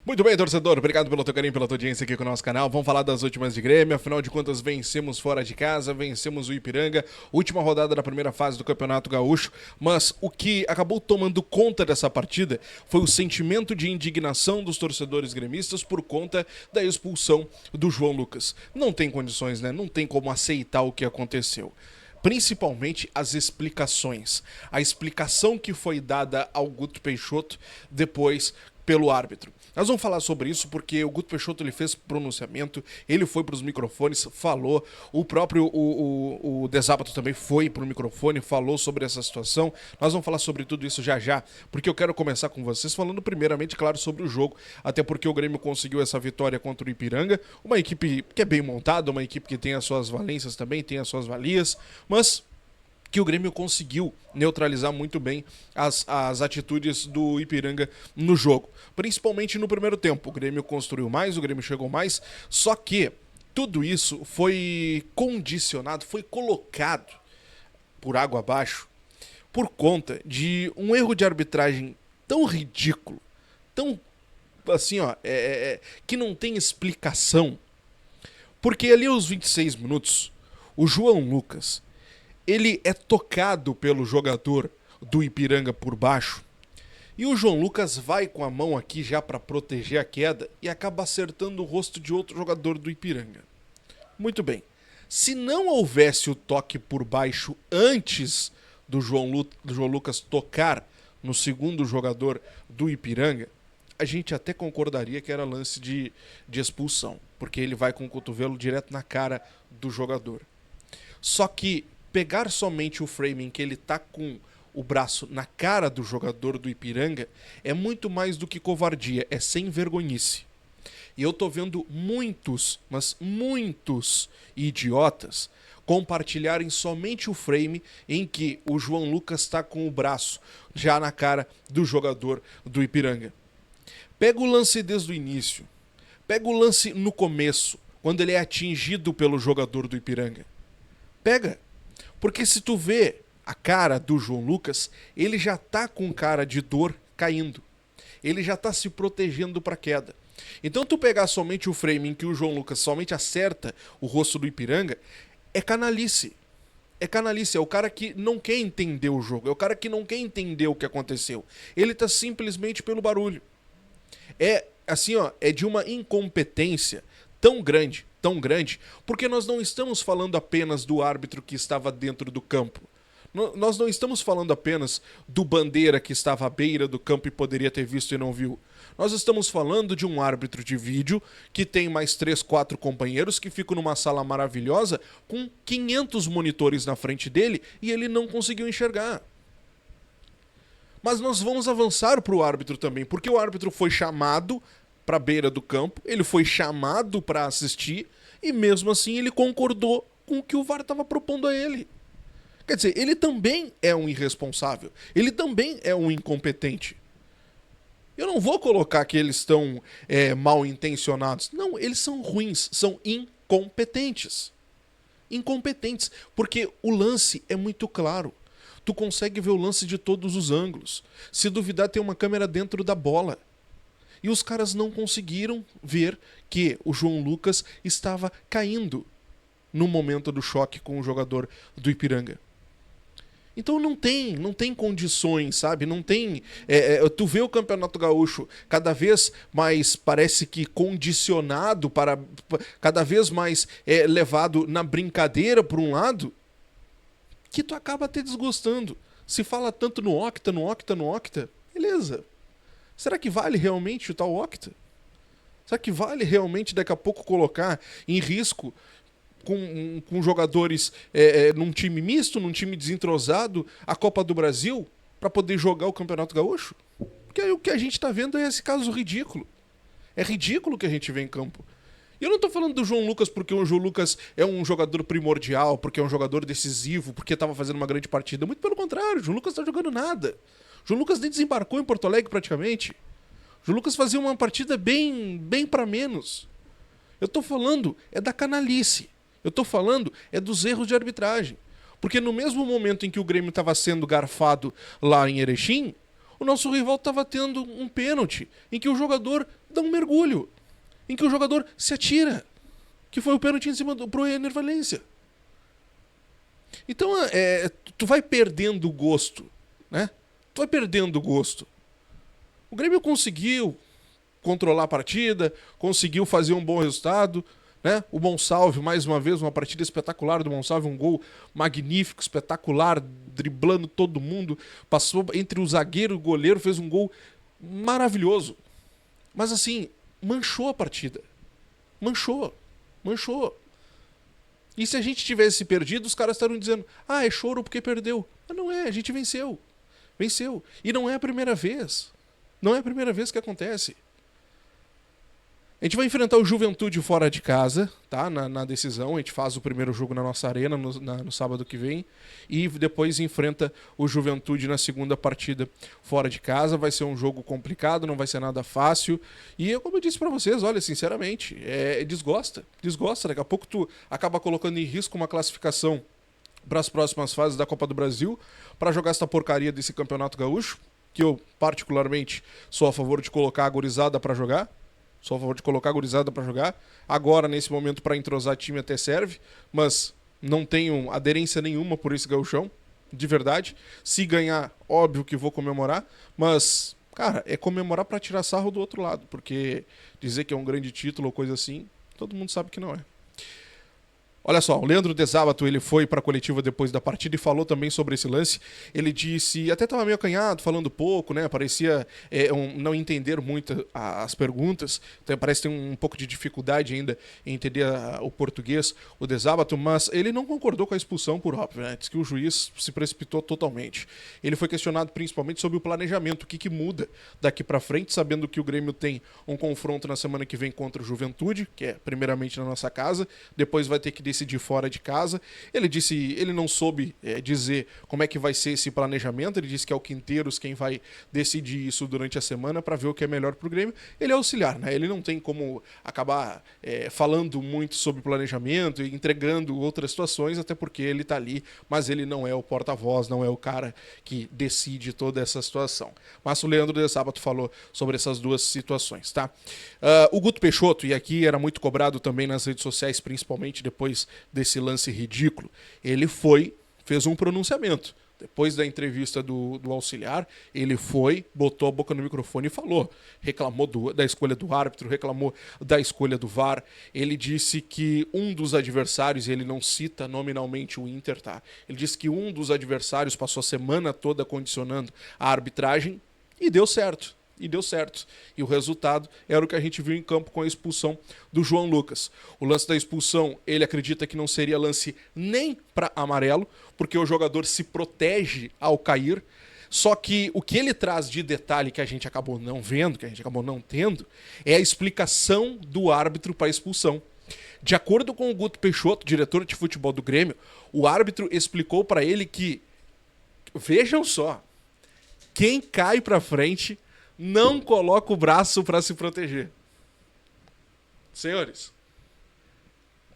Muito bem, torcedor. Obrigado pelo teu carinho, pela tua audiência aqui com o nosso canal. Vamos falar das últimas de Grêmio. Afinal de contas, vencemos fora de casa, vencemos o Ipiranga. Última rodada da primeira fase do Campeonato Gaúcho. Mas o que acabou tomando conta dessa partida foi o sentimento de indignação dos torcedores gremistas por conta da expulsão do João Lucas. Não tem condições, né? Não tem como aceitar o que aconteceu. Principalmente as explicações. A explicação que foi dada ao Guto Peixoto depois pelo árbitro. Nós vamos falar sobre isso porque o Guto Peixoto ele fez pronunciamento, ele foi para os microfones, falou, o próprio o Desábato também foi para o microfone, falou sobre essa situação. Nós vamos falar sobre tudo isso já já, porque eu quero começar com vocês falando primeiramente, claro, sobre o jogo, até porque o Grêmio conseguiu essa vitória contra o Ipiranga, uma equipe que é bem montada, uma equipe que tem as suas valências também, tem as suas valias, mas que o Grêmio conseguiu neutralizar muito bem as atitudes do Ipiranga no jogo. Principalmente no primeiro tempo. O Grêmio construiu mais, o Grêmio chegou mais, só que tudo isso foi condicionado, foi colocado por água abaixo por conta de um erro de arbitragem tão ridículo, tão assim, ó, que não tem explicação. Porque ali aos 26 minutos, o João Lucas ele é tocado pelo jogador do Ipiranga por baixo e o João Lucas vai com a mão aqui já para proteger a queda e acaba acertando o rosto de outro jogador do Ipiranga. Muito bem. Se não houvesse o toque por baixo antes do João Lucas tocar no segundo jogador do Ipiranga, a gente até concordaria que era lance de expulsão, porque ele vai com o cotovelo direto na cara do jogador. Só que pegar somente o frame em que ele tá com o braço na cara do jogador do Ipiranga é muito mais do que covardia, é sem vergonhice. E eu tô vendo muitos, mas muitos idiotas compartilharem somente o frame em que o João Lucas tá com o braço já na cara do jogador do Ipiranga. Pega o lance desde o início, pega o lance no começo, quando ele é atingido pelo jogador do Ipiranga. Pega. Porque se tu vê a cara do João Lucas, ele já tá com cara de dor caindo. Ele já tá se protegendo pra queda. Então tu pegar somente o frame em que o João Lucas somente acerta o rosto do Ipiranga, é canalice. É canalice, é o cara que não quer entender o jogo, é o cara que não quer entender o que aconteceu. Ele tá simplesmente pelo barulho. É assim, ó, é de uma incompetência tão grande, porque nós não estamos falando apenas do árbitro que estava dentro do campo. Nós não estamos falando apenas do Bandeira que estava à beira do campo e poderia ter visto e não viu. Nós estamos falando de um árbitro de vídeo que tem mais 3, 4 companheiros que ficam numa sala maravilhosa com 500 monitores na frente dele e ele não conseguiu enxergar. Mas nós vamos avançar para o árbitro também, porque o árbitro foi chamado para a beira do campo, ele foi chamado para assistir e mesmo assim ele concordou com o que o VAR estava propondo a ele. Quer dizer, ele também é um irresponsável, ele também é um incompetente. Eu não vou colocar que eles estão mal intencionados, não, eles são ruins, são incompetentes. Incompetentes, porque o lance é muito claro. Tu consegue ver o lance de todos os ângulos. Se duvidar, tem uma câmera dentro da bola. E os caras não conseguiram ver que o João Lucas estava caindo no momento do choque com o jogador do Ipiranga. Então não tem condições, sabe? Não tem... tu vê o Campeonato Gaúcho cada vez mais, parece que condicionado, cada vez mais levado na brincadeira por um lado, que tu acaba até desgostando. Se fala tanto no Octa, beleza. Será que vale realmente o tal Octa? Será que vale realmente daqui a pouco colocar em risco com jogadores num time misto, num time desentrosado, a Copa do Brasil, para poder jogar o Campeonato Gaúcho? Porque o que a gente tá vendo é esse caso ridículo. É ridículo o que a gente vê em campo. E eu não tô falando do João Lucas porque o João Lucas é um jogador primordial, porque é um jogador decisivo, porque tava fazendo uma grande partida. Muito pelo contrário, o João Lucas tá jogando nada. O João Lucas nem desembarcou em Porto Alegre praticamente. O João Lucas fazia uma partida bem para menos. Eu tô falando da canalice. Eu tô falando dos erros de arbitragem. Porque no mesmo momento em que o Grêmio estava sendo garfado lá em Erechim, o nosso rival estava tendo um pênalti em que o jogador dá um mergulho em que o jogador se atira, que foi o pênalti em cima pro Ener Valencia. Então, tu vai perdendo o gosto, né? Tu vai perdendo o gosto. O Grêmio conseguiu controlar a partida, conseguiu fazer um bom resultado, né? O Monsalve, mais uma vez, uma partida espetacular do Monsalve, um gol magnífico, espetacular, driblando todo mundo, passou entre o zagueiro e o goleiro, fez um gol maravilhoso. Mas assim, manchou a partida. Manchou. E se a gente tivesse perdido, os caras estariam dizendo, é choro porque perdeu. Mas não é, a gente venceu. Venceu. E não é a primeira vez. Não é a primeira vez que acontece. A gente vai enfrentar o Juventude fora de casa, tá? Na decisão. A gente faz o primeiro jogo na nossa arena no sábado que vem. E depois enfrenta o Juventude na segunda partida fora de casa. Vai ser um jogo complicado, não vai ser nada fácil. E como eu disse pra vocês, olha, sinceramente, desgosta. Desgosta. Daqui a pouco tu acaba colocando em risco uma classificação para as próximas fases da Copa do Brasil para jogar essa porcaria desse Campeonato Gaúcho, que eu particularmente sou a favor de colocar a gurizada para jogar. Sou a favor de colocar a gurizada pra jogar. Agora, nesse momento, pra entrosar time até serve, mas não tenho aderência nenhuma por esse gauchão, de verdade. Se ganhar, óbvio que vou comemorar, mas, cara, é comemorar pra tirar sarro do outro lado, porque dizer que é um grande título ou coisa assim, todo mundo sabe que não é. Olha só, o Leandro De Sábato, ele foi para a coletiva depois da partida e falou também sobre esse lance. Ele disse, até estava meio acanhado, falando pouco, né? Parecia não entender muito as perguntas. Então, parece ter um pouco de dificuldade ainda em entender o português, o De Sábato, mas ele não concordou com a expulsão, por óbvio, né? Diz que o juiz se precipitou totalmente. Ele foi questionado principalmente sobre o planejamento, o que muda daqui para frente, sabendo que o Grêmio tem um confronto na semana que vem contra o Juventude, que é primeiramente na nossa casa, depois vai ter que decidir fora de casa. Ele disse, ele não soube dizer como é que vai ser esse planejamento. Ele disse que é o Quinteiros quem vai decidir isso durante a semana para ver o que é melhor pro Grêmio. Ele é auxiliar, né? Ele não tem como acabar falando muito sobre planejamento e entregando outras situações, até porque ele tá ali, mas ele não é o porta-voz, não é o cara que decide toda essa situação. Mas o Leandro De Sábato falou sobre essas duas situações, tá? O Guto Peixoto, e aqui era muito cobrado também nas redes sociais, principalmente depois desse lance ridículo, ele fez um pronunciamento. Depois da entrevista do auxiliar, ele botou a boca no microfone e falou. Reclamou da escolha do árbitro, reclamou da escolha do VAR. Ele disse que um dos adversários, ele não cita nominalmente o Inter, tá? Ele disse que um dos adversários passou a semana toda condicionando a arbitragem e deu certo. E o resultado era o que a gente viu em campo com a expulsão do João Lucas. O lance da expulsão, ele acredita que não seria lance nem para amarelo, porque o jogador se protege ao cair. Só que o que ele traz de detalhe que a gente acabou não vendo, que a gente acabou não tendo, é a explicação do árbitro para a expulsão. De acordo com o Guto Peixoto, diretor de futebol do Grêmio, o árbitro explicou para ele que, vejam só, quem cai para frente não coloca o braço para se proteger. Senhores,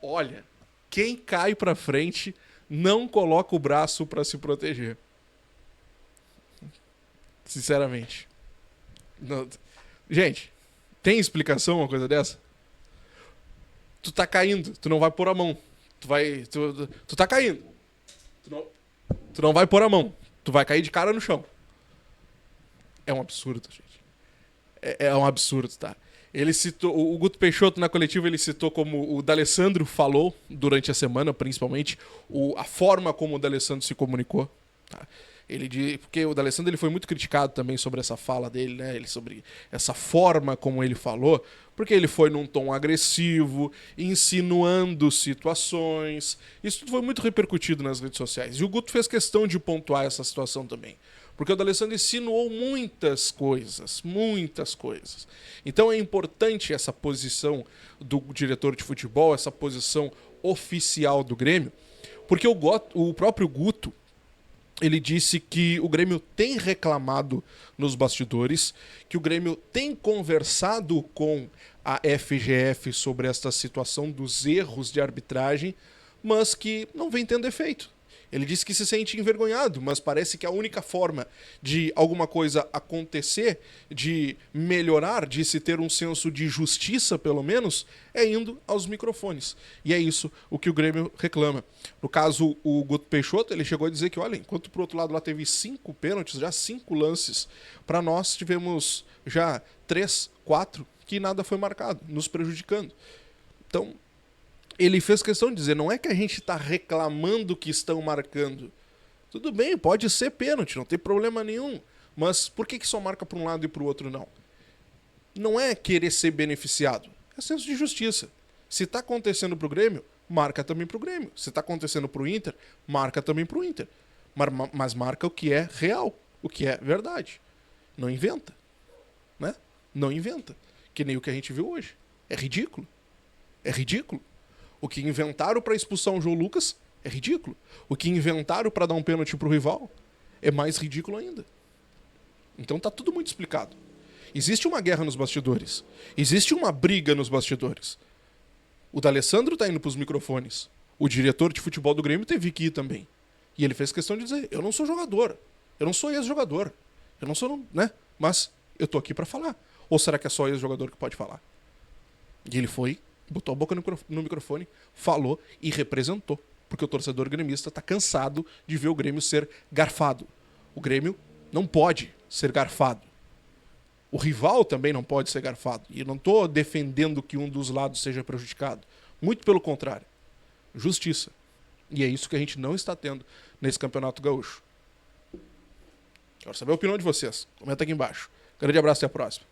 olha, quem cai para frente não coloca o braço para se proteger. Sinceramente. Não. Gente, tem explicação uma coisa dessa? Tu tá caindo, tu não vai pôr a mão. Tu tá caindo. Tu não vai pôr a mão. Tu vai cair de cara no chão. É um absurdo, gente. É um absurdo, tá? Ele citou, o Guto Peixoto na coletiva, ele citou como o D'Alessandro falou durante a semana, principalmente, a forma como o D'Alessandro se comunicou, tá? Porque o D'Alessandro ele foi muito criticado também sobre essa fala dele, né? Sobre essa forma como ele falou, porque ele foi num tom agressivo, insinuando situações. Isso tudo foi muito repercutido nas redes sociais. E o Guto fez questão de pontuar essa situação também. Porque o D'Alessandro insinuou muitas coisas. Então é importante essa posição do diretor de futebol, essa posição oficial do Grêmio, porque o próprio Guto, ele disse que o Grêmio tem reclamado nos bastidores, que o Grêmio tem conversado com a FGF sobre esta situação dos erros de arbitragem, mas que não vem tendo efeito. Ele disse que se sente envergonhado, mas parece que a única forma de alguma coisa acontecer, de melhorar, de se ter um senso de justiça, pelo menos, é indo aos microfones. E é isso o que o Grêmio reclama. No caso, o Guto Peixoto, ele chegou a dizer que, olha, enquanto pro outro lado lá teve 5 pênaltis, já 5 lances, para nós tivemos já 3, 4 que nada foi marcado, nos prejudicando. Então, ele fez questão de dizer, não é que a gente está reclamando que estão marcando. Tudo bem, pode ser pênalti, não tem problema nenhum. Mas por que só marca para um lado e para o outro não? Não é querer ser beneficiado, é senso de justiça. Se está acontecendo para o Grêmio, marca também para o Grêmio. Se está acontecendo para o Inter, marca também para o Inter. Mas marca o que é real, o que é verdade. Não inventa. Né? Não inventa. Que nem o que a gente viu hoje. É ridículo. É ridículo. O que inventaram para expulsar o João Lucas é ridículo. O que inventaram para dar um pênalti pro rival é mais ridículo ainda. Então tá tudo muito explicado. Existe uma guerra nos bastidores. Existe uma briga nos bastidores. O D'Alessandro tá indo pros microfones. O diretor de futebol do Grêmio teve que ir também. E ele fez questão de dizer, eu não sou jogador. Eu não sou ex-jogador. Eu não sou, né? Mas eu tô aqui para falar. Ou será que é só ex-jogador que pode falar? E ele foi, botou a boca no microfone, falou e representou. Porque o torcedor gremista está cansado de ver o Grêmio ser garfado. O Grêmio não pode ser garfado. O rival também não pode ser garfado. E eu não estou defendendo que um dos lados seja prejudicado. Muito pelo contrário. Justiça. E é isso que a gente não está tendo nesse Campeonato Gaúcho. Quero saber a opinião de vocês. Comenta aqui embaixo. Grande abraço e até a próxima.